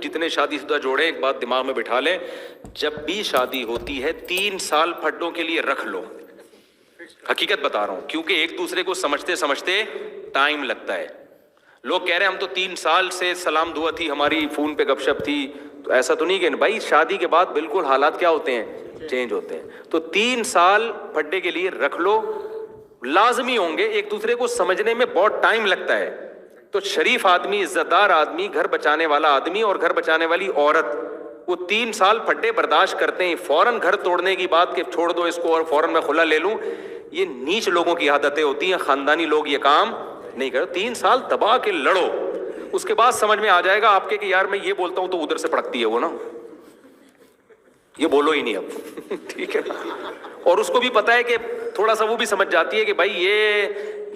जितने शादीशुदा जोड़े एक बात दिमाग में बिठा लें, जब भी शादी होती है 3 साल फड्डों के लिए रख लो। हकीकत बता रहा हूं, क्योंकि एक दूसरे को समझते समझते टाइम लगता है। लोग कह रहे हैं हम तो 3 साल से सलाम दुआ थी हमारी, फोन पे गपशप थी, तो ऐसा तो नहीं कि भाई शादी के बाद बिल्कुल हालात क्या होते हैं, चेंज होते हैं। तो 3 साल फड्डे के लिए रख लो, लाजमी होंगे, एक दूसरे को समझने में बहुत टाइम लगता है। तो शरीफ आदमी, इज्जतदार आदमी, घर बचाने वाला आदमी और घर बचाने वाली औरत, वो 3 साल फड्डे बर्दाश्त करते हैं। फौरन घर तोड़ने की बात कि छोड़ दो इसको और फौरन मैं खुला ले लूं, ये नीच लोगों की आदतें होती हैं। खानदानी लोग ये काम नहीं करो। 3 साल दबा के लड़ो, उसके बाद समझ में आ जाएगा आपके कि यार मैं ये बोलता हूं तो उधर से पड़कती है वो ना, ये बोलो ही नहीं अब ठीक है। और उसको भी पता है कि थोड़ा सा वो भी समझ जाती है कि भाई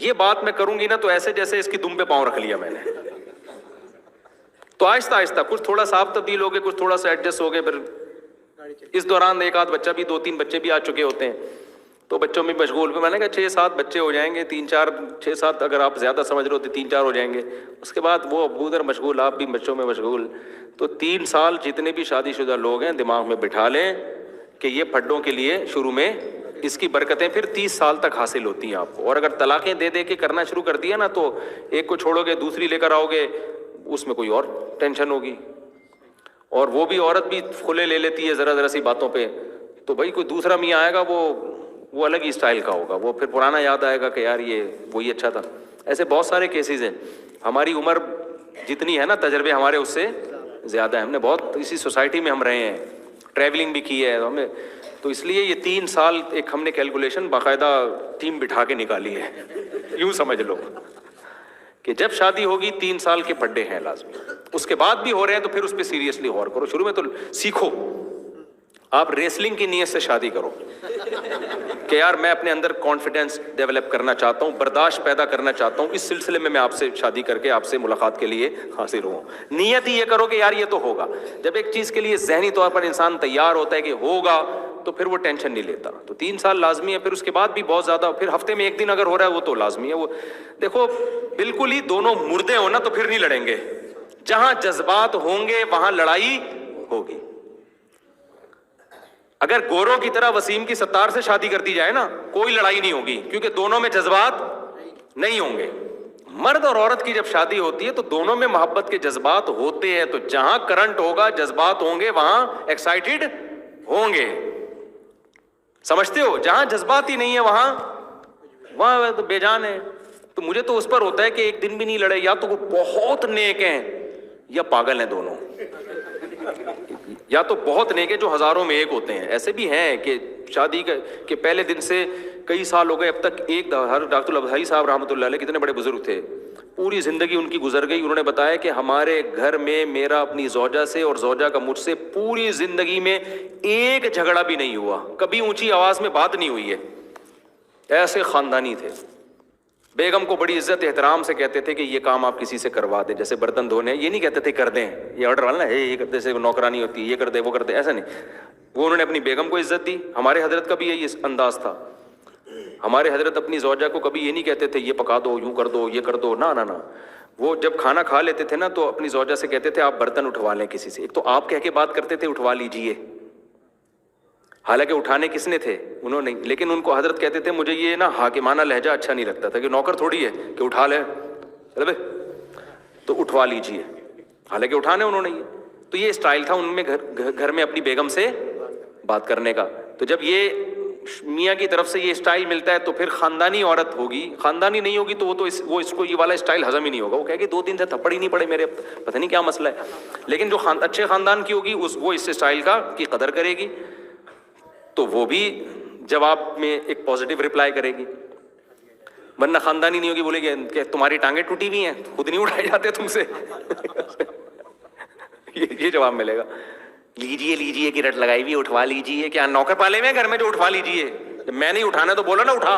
ये बात मैं करूंगी ना तो ऐसे जैसे इसकी दुम पे पांव रख लिया मैंने। तो आहिस्ता आहिस्ता कुछ थोड़ा साफ तब्दील हो गए, कुछ थोड़ा सा एडजस्ट हो गए। फिर इस दौरान एक आध बच्चा भी, 2-3 बच्चे भी आ चुके होते हैं, तो बच्चों में मशगूल। फिर मैंने कहा 6-7 बच्चे हो जाएंगे, 3-4, 6-7 अगर आप ज्यादा समझ रहे हो तो 3-4 हो जाएंगे। उसके बाद वो उधर मशगूल, आप भी बच्चों में मशगूल। तो 3 साल जितने भी शादीशुदा लोग हैं दिमाग में बिठा लें कि ये फड्डों के लिए शुरू में इसकी बरकतें फिर 30 साल तक हासिल होती हैं आपको। और अगर तलाकें दे दे के करना शुरू कर दिया ना, तो एक को छोड़ोगे दूसरी लेकर आओगे, उसमें कोई और टेंशन होगी। और वो भी औरत भी खुले ले लेती है जरा जरा सी बातों पे, तो भाई कोई दूसरा मियाँ आएगा वो अलग ही स्टाइल का होगा, वो फिर पुराना याद आएगा कि यार ये वही अच्छा था। ऐसे बहुत सारे केसेस हैं। हमारी उम्र जितनी है ना, तजर्बे हमारे उससे ज़्यादा है। हमने बहुत इसी सोसाइटी में हम रहे हैं, ट्रैवलिंग भी की है हमने, तो इसलिए ये 3 साल एक हमने कैलकुलेशन बाकायदा टीम बिठा के निकाली है। यूँ समझ लो कि जब शादी होगी 3 साल के फड्डे हैं लाजमी। उसके बाद भी हो रहे हैं तो फिर उस पर सीरियसली गौर करो। शुरू में तो सीखो, आप रेसलिंग की नीयत से शादी करो कि यार मैं अपने अंदर कॉन्फिडेंस डेवलप करना चाहता हूँ, बर्दाश्त पैदा करना चाहता हूँ, इस सिलसिले में मैं आपसे शादी करके आपसे मुलाकात के लिए हाजिर हूँ। नियत ही ये करो कि यार ये तो होगा। जब एक चीज़ के लिए ज़हनी तौर पर इंसान तैयार होता है कि होगा, तो फिर वो टेंशन नहीं लेता। तो 3 साल लाजमी है। फिर उसके बाद भी बहुत ज़्यादा, फिर हफ्ते में 1 दिन अगर हो रहा है वो तो लाजमी है। वो देखो बिल्कुल ही दोनों मुर्दे हो ना तो फिर नहीं लड़ेंगे। जहाँ जज्बात होंगे वहाँ लड़ाई होगी। अगर गोरों की तरह वसीम की सत्तार से शादी कर दी जाए ना, कोई लड़ाई नहीं होगी, क्योंकि दोनों में जज्बात नहीं होंगे। मर्द और औरत की जब शादी होती है तो दोनों में मोहब्बत के जज्बात होते हैं। तो जहां करंट होगा, जज्बात होंगे, वहां एक्साइटेड होंगे। समझते हो? जहां जज्बात ही नहीं है वहां तो बेजान है। तो मुझे तो उस पर होता है कि एक दिन भी नहीं लड़े, या तो वो बहुत नेक हैं या पागल हैं दोनों, या तो बहुत नेक है जो हजारों में एक होते हैं। ऐसे भी हैं कि शादी के पहले दिन से कई साल हो गए, अब तक एक डॉक्टर अब्दाई साहब रहमतुल्लाह अलैह कितने बड़े बुजुर्ग थे, पूरी जिंदगी उनकी गुजर गई। उन्होंने बताया कि हमारे घर में मेरा अपनी जोजा से और जोजा का मुझसे पूरी जिंदगी में एक झगड़ा भी नहीं हुआ, कभी ऊंची आवाज में बात नहीं हुई है। ऐसे खानदानी थे। बेगम को बड़ी इज्जत एहतराम से कहते थे कि ये काम आप किसी से करवा दें, जैसे बर्तन धोने, ये नहीं कहते थे कर दें, ये ऑर्डर वाला ना है, ये करते से नौकरानी होती है, ये कर दे वो कर दे, ऐसा नहीं। वो उन्होंने अपनी बेगम को इज्जत दी। हमारे हजरत का भी यही अंदाज था। हमारे हजरत अपनी जोजा को कभी ये नहीं कहते थे ये पका दो, यूं कर दो, ये कर दो, ना ना ना। वो जब खाना खा लेते थे ना तो अपनी जोजा से कहते थे आप बर्तन उठवा लें किसी से। एक तो आप कह के बात करते थे उठवा लीजिए, हालांकि उठाने किसने थे? उन्होंने। लेकिन उनको हजरत कहते थे मुझे ये ना हाकिमाना लहजा अच्छा नहीं लगता था, कि नौकर थोड़ी है कि उठा ले, चले तो उठवा लीजिए, हालांकि उठाने उन्होंने ही। तो ये स्टाइल था उनमें घर में अपनी बेगम से बात करने का। तो जब ये मियाँ की तरफ से ये स्टाइल मिलता है तो फिर खानदानी औरत होगी, खानदानी नहीं होगी तो वो इसको ये वाला स्टाइल हजम ही नहीं होगा। वो कहेगी 2-3 से थप्पड़ ही नहीं पड़े मेरे, पता नहीं क्या मसला है। लेकिन जो अच्छे खानदान की होगी वो इस स्टाइल की कदर करेगी, तो वो भी जवाब में एक पॉजिटिव रिप्लाई करेगी। वरना खानदानी नहीं होगी, बोलेगी कि तुम्हारी टांगे टूटी हुई हैं, खुद नहीं उठाए जाते तुमसे ये जवाब मिलेगा। लीजिए लीजिए की रट लगाई हुई, उठवा लीजिए, क्या नौकर पाले में घर में जो उठवा लीजिए, जब मैं नहीं उठाना तो बोलो ना उठा,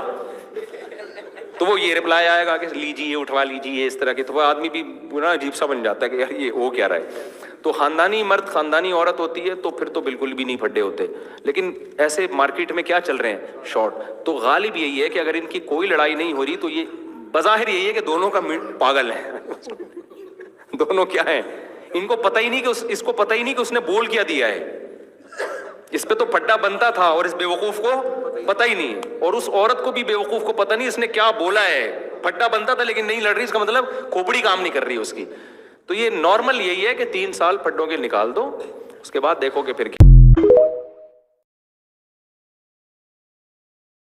तो वो ये रिप्लाई आएगा कि लीजिए उठवा लीजिए, इस तरह के। तो वो आदमी भी ना अजीब सा बन जाता है कि यार ये हो क्या रहा है। तो खानदानी मर्द खानदानी औरत होती है तो फिर तो बिल्कुल भी नहीं फड्डे होते। लेकिन ऐसे मार्केट में क्या चल रहे हैं शॉर्ट, तो गालिब यही है कि अगर इनकी कोई लड़ाई नहीं हो रही तो ये बज़ाहिर यही है कि दोनों का पागल है दोनों क्या है, इनको पता ही नहीं कि इसको पता ही नहीं कि उसने बोल क्या दिया है। इस पे तो फड्डा बनता था और इस बेवकूफ को पता ही नहीं, और उस औरत को भी बेवकूफ को पता नहीं इसने क्या बोला है। फड्डा बनता था लेकिन नहीं लड़ रही, इसका मतलब खोपड़ी काम नहीं कर रही उसकी। तो ये नॉर्मल यही है कि 3 साल फड्डों के निकाल दो, उसके बाद देखो कि फिर